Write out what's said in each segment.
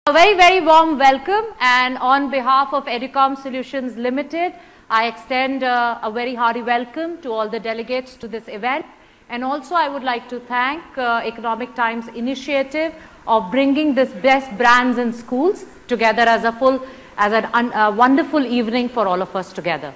A very warm welcome, and on behalf of Educomp Solutions Limited, I extend a very hearty welcome to all the delegates to this event. And also I would like to thank Economic Times initiative of bringing this best brands in schools together as a wonderful evening for all of us together.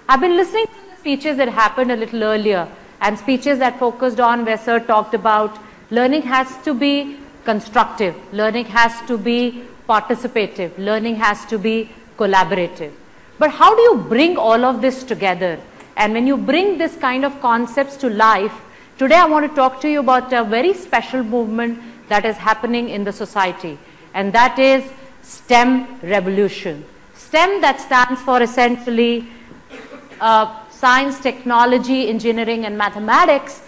I've been listening to the speeches that happened a little earlier, and speeches that focused on where Sir talked about learning has to be constructive, learning has to be participative, learning has to be collaborative. But how do you bring all of this together? And when you bring this kind of concepts to life, today I want to talk to you about a very special movement that is happening in the society, and that is STEM revolution. STEM, that stands for essentially science, technology, engineering and mathematics,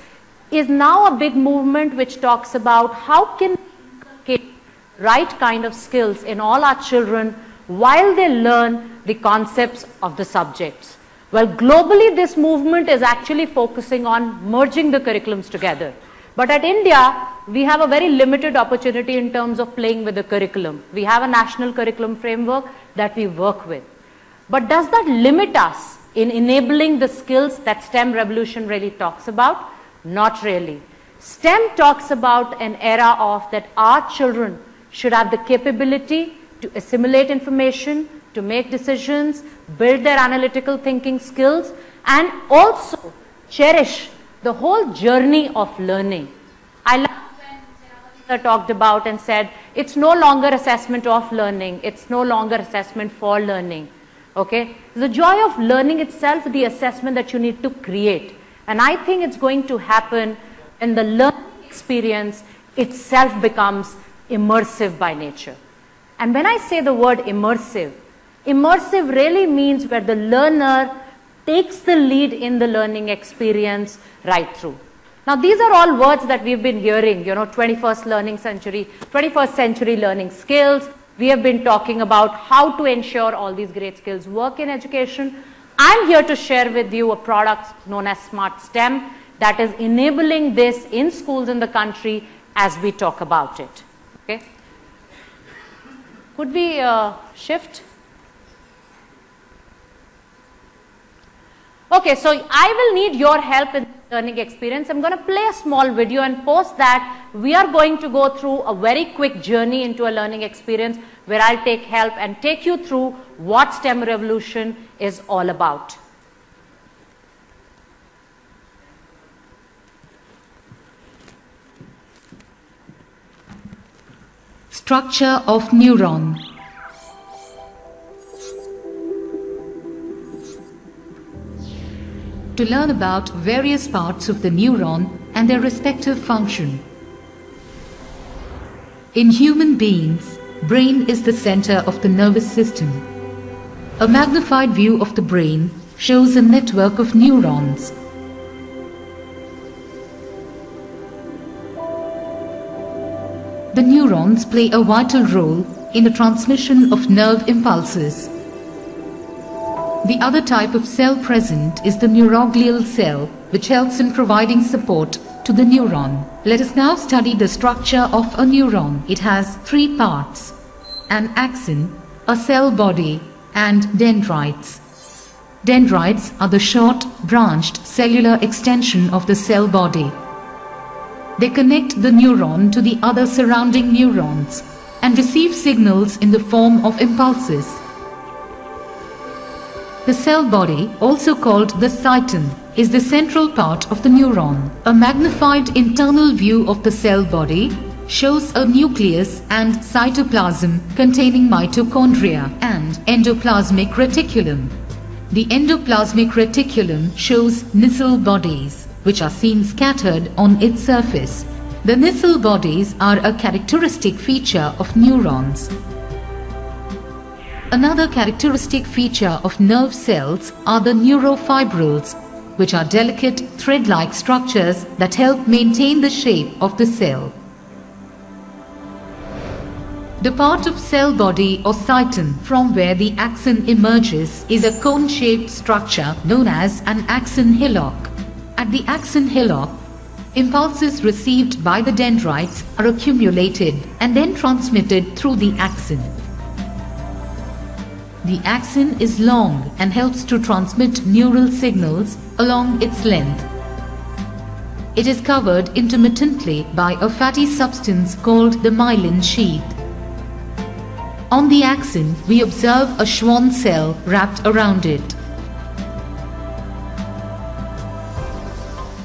is now a big movement which talks about how can we inculcate right kind of skills in all our children while they learn the concepts of the subjects. Well, globally this movement is actually focusing on merging the curriculums together. But at India, we have a very limited opportunity in terms of playing with the curriculum. We have a national curriculum framework that we work with. But does that limit us in enabling the skills that STEM revolution really talks about? Not really. STEM talks about an era of that our children should have the capability to assimilate information, to make decisions, build their analytical thinking skills, and also cherish the whole journey of learning. I love when Sir talked about and said, it's no longer assessment of learning, it's no longer assessment for learning. Okay? The joy of learning itself, the assessment that you need to create. And I think it's going to happen when the learning experience itself becomes immersive by nature. And when I say the word immersive, immersive really means where the learner takes the lead in the learning experience right through. Now these are all words that we've been hearing, 21st century learning skills. We have been talking about how to ensure all these great skills work in education. I'm here to share with you a product known as Smart STEM that is enabling this in schools in the country as we talk about it. Okay. Could we shift? Okay, so I will need your help in learning experience. I'm going to play a small video, and post that we are going to go through a very quick journey into a learning experience where I'll take help and take you through what STEM revolution is all about. Structure of neuron. To learn about various parts of the neuron and their respective function. In human beings, brain is the center of the nervous system. A magnified view of the brain shows a network of neurons. The neurons play a vital role in the transmission of nerve impulses. The other type of cell present is the neuroglial cell, which helps in providing support to the neuron. Let us now study the structure of a neuron. It has three parts: an axon, a cell body, and dendrites. Dendrites are the short, branched cellular extension of the cell body. They connect the neuron to the other surrounding neurons and receive signals in the form of impulses. The cell body, also called the cyton, is the central part of the neuron. A magnified internal view of the cell body shows a nucleus and cytoplasm containing mitochondria and endoplasmic reticulum. The endoplasmic reticulum shows nissl bodies, which are seen scattered on its surface. The nissl bodies are a characteristic feature of neurons. Another characteristic feature of nerve cells are the neurofibrils, which are delicate thread-like structures that help maintain the shape of the cell. The part of cell body or cyton from where the axon emerges is a cone-shaped structure known as an axon hillock. At the axon hillock, impulses received by the dendrites are accumulated and then transmitted through the axon. The axon is long and helps to transmit neural signals along its length. It is covered intermittently by a fatty substance called the myelin sheath. On the axon, we observe a Schwann cell wrapped around it.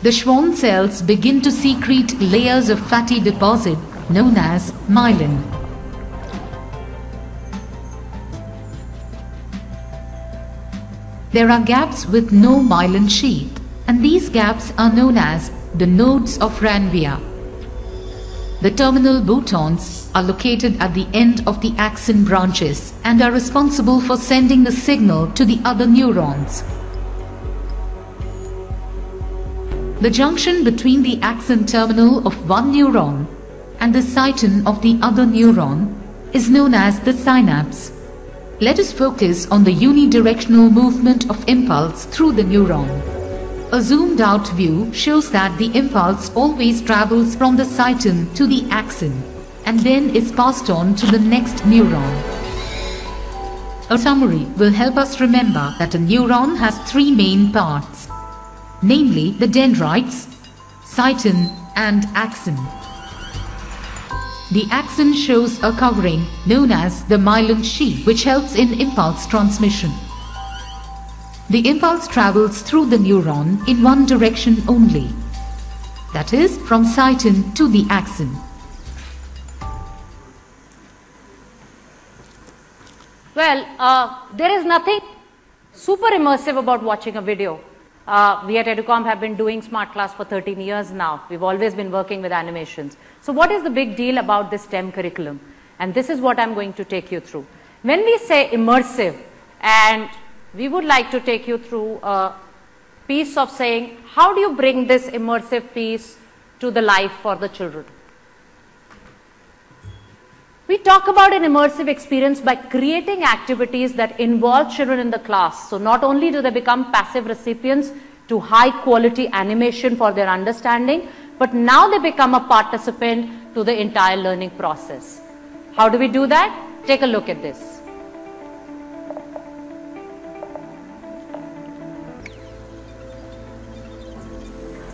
The Schwann cells begin to secrete layers of fatty deposit known as myelin. There are gaps with no myelin sheath, and these gaps are known as the nodes of Ranvier. The terminal boutons are located at the end of the axon branches and are responsible for sending the signal to the other neurons. The junction between the axon terminal of one neuron and the cyton of the other neuron is known as the synapse. Let us focus on the unidirectional movement of impulse through the neuron. A zoomed out view shows that the impulse always travels from the cyton to the axon and then is passed on to the next neuron. A summary will help us remember that a neuron has three main parts, namely the dendrites, cyton and axon. The axon shows a covering known as the myelin sheath, which helps in impulse transmission. The impulse travels through the neuron in one direction only, that is, from cyton to the axon. Well, there is nothing super immersive about watching a video. We at Educomp have been doing Smart Class for 13 years now. We've always been working with animations. So what is the big deal about this STEM curriculum? And this is what I'm going to take you through. When we say immersive, and we would like to take you through a piece of saying, how do you bring this immersive piece to the life for the children? We talk about an immersive experience by creating activities that involve children in the class. So not only do they become passive recipients to high quality animation for their understanding, but now they become a participant to the entire learning process. How do we do that? Take a look at this.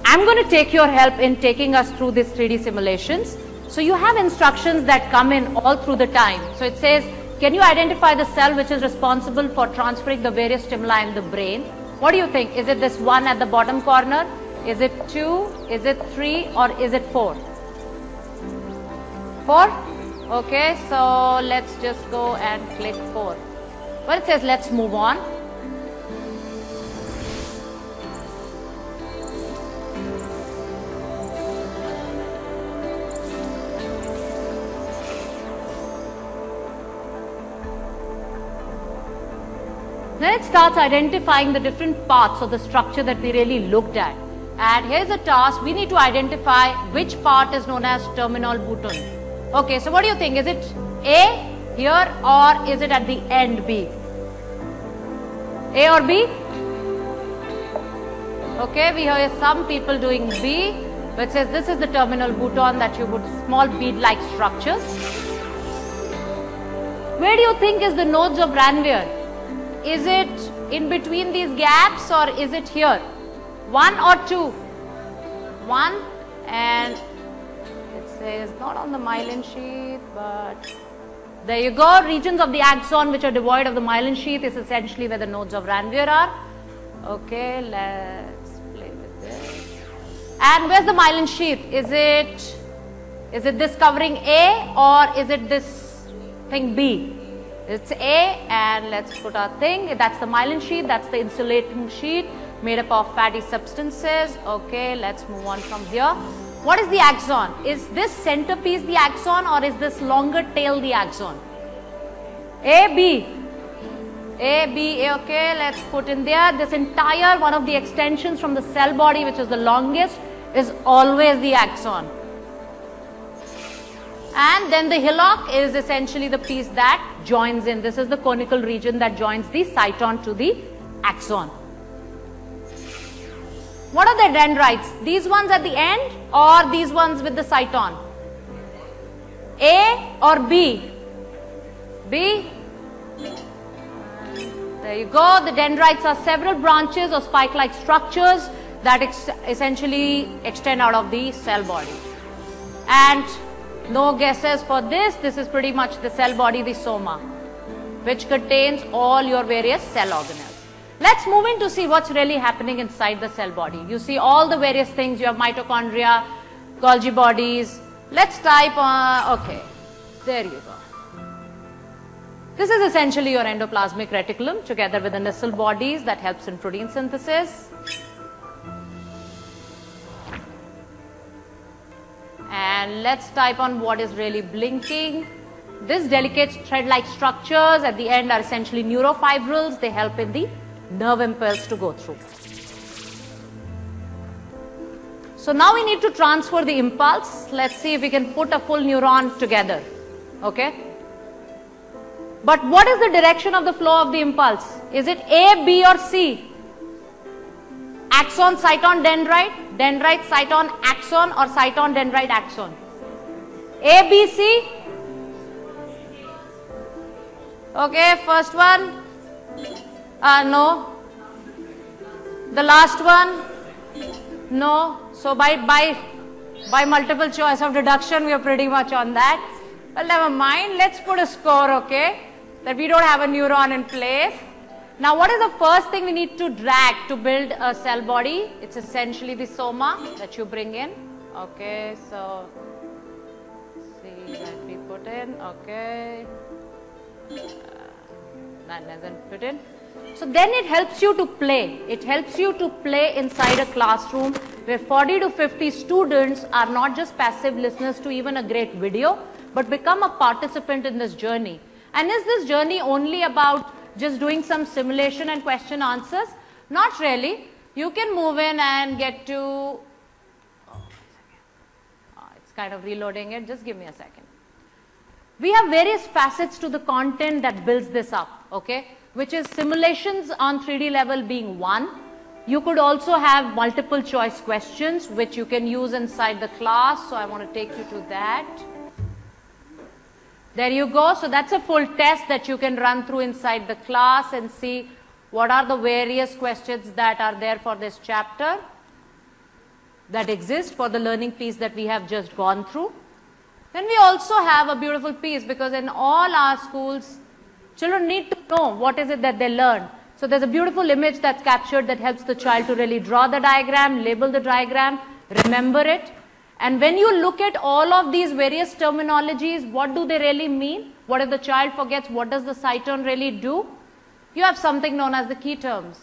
I'm going to take your help in taking us through these 3D simulations. So you have instructions that come in all through the time. So it says, can you identify the cell which is responsible for transferring the various stimuli in the brain? What do you think? Is it this one at the bottom corner? Is it 2? Is it 3? Or is it 4? 4? Okay, so let's just go and click 4. Well, it says let's move on. Then it starts identifying the different parts of the structure that we really looked at. And here's a task. We need to identify which part is known as terminal bouton. Okay, so what do you think? Is it A here or is it at the end B? A or B? Okay, we hear some people doing B, but it says this is the terminal bouton that you put small bead-like structures. Where do you think is the nodes of Ranvier? Is it in between these gaps or is it here? 1 or 2? 1, and it says not on the myelin sheath, but there you go. Regions of the axon which are devoid of the myelin sheath is essentially where the nodes of Ranvier are. Okay, let's play with this. And where's the myelin sheath? Is it this covering A or is it this thing B? It's A, and let's put our thing. That's the myelin sheath, that's the insulating sheet made up of fatty substances. Okay, let's move on from here. What is the axon? Is this centerpiece the axon or is this longer tail the axon? A, B. A, B, A, okay, let's put in there. This entire one of the extensions from the cell body, which is the longest, is always the axon. And then the hillock is essentially the piece that joins in. This is the conical region that joins the cyton to the axon. What are the dendrites? These ones at the end or these ones with the cyton? A or B? B. There you go. The dendrites are several branches or spike-like structures that essentially extend out of the cell body. And no guesses for this. This is pretty much the cell body, the soma, which contains all your various cell organelles. Let's move in to see what's really happening inside the cell body. You see all the various things. You have mitochondria, Golgi bodies. Let's type okay, there you go. This is essentially your endoplasmic reticulum together with the nasal bodies that helps in protein synthesis. And let's type on what is really blinking. These delicate thread-like structures at the end are essentially neurofibrils. They help in the nerve impulse to go through. So now we need to transfer the impulse. Let's see if we can put a full neuron together. Okay. But what is the direction of the flow of the impulse? Is it A, B or C? Axon, cyton, dendrite, dendrite, cyton, axon or cyton, dendrite, axon? A, B, C? Okay, first one. No. The last one? No. So by multiple choice of deduction, we are pretty much on that. Well, never mind. Let's put a score, okay? That we don't have a neuron in place. Now, what is the first thing we need to drag to build a cell body? It's essentially the soma that you bring in. Okay, so see, let me put in. Okay, that doesn't fit in. So then it helps you to play. It helps you to play inside a classroom where 40 to 50 students are not just passive listeners to even a great video, but become a participant in this journey. And is this journey only about just doing some simulation and question answers? Not really. You can move in and get to, it's kind of reloading it, just give me a second. We have various facets to the content that builds this up, okay, which is simulations on 3D level being one. You could also have multiple choice questions which you can use inside the class, so I want to take you to that. There you go. So that's a full test that you can run through inside the class and see what are the various questions that are there for this chapter that exist for the learning piece that we have just gone through. Then we also have a beautiful piece, because in all our schools, children need to know what is it that they learn. So there's a beautiful image that's captured that helps the child to really draw the diagram, label the diagram, remember it. And when you look at all of these various terminologies, what do they really mean? What if the child forgets, what does the cyton really do? You have something known as the key terms.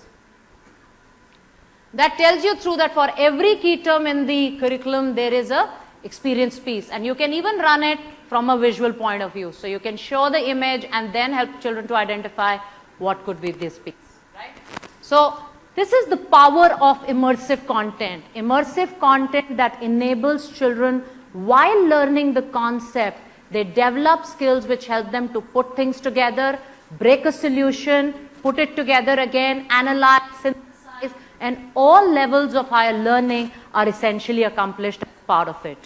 That tells you through that for every key term in the curriculum, there is a experience piece. And you can even run it from a visual point of view. So you can show the image and then help children to identify what could be this piece. Right? So this is the power of immersive content. Immersive content that enables children, while learning the concept, they develop skills which help them to put things together, break a solution, put it together again, analyze, synthesize, and all levels of higher learning are essentially accomplished as part of it.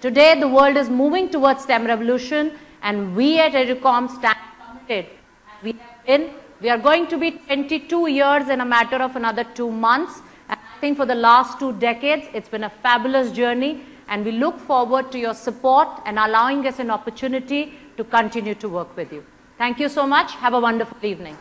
Today, the world is moving towards STEM revolution, and we at Educomp stand committed. We are going to be 22 years in a matter of another 2 months. And I think for the last 2 decades, it's been a fabulous journey, and we look forward to your support and allowing us an opportunity to continue to work with you. Thank you so much. Have a wonderful evening.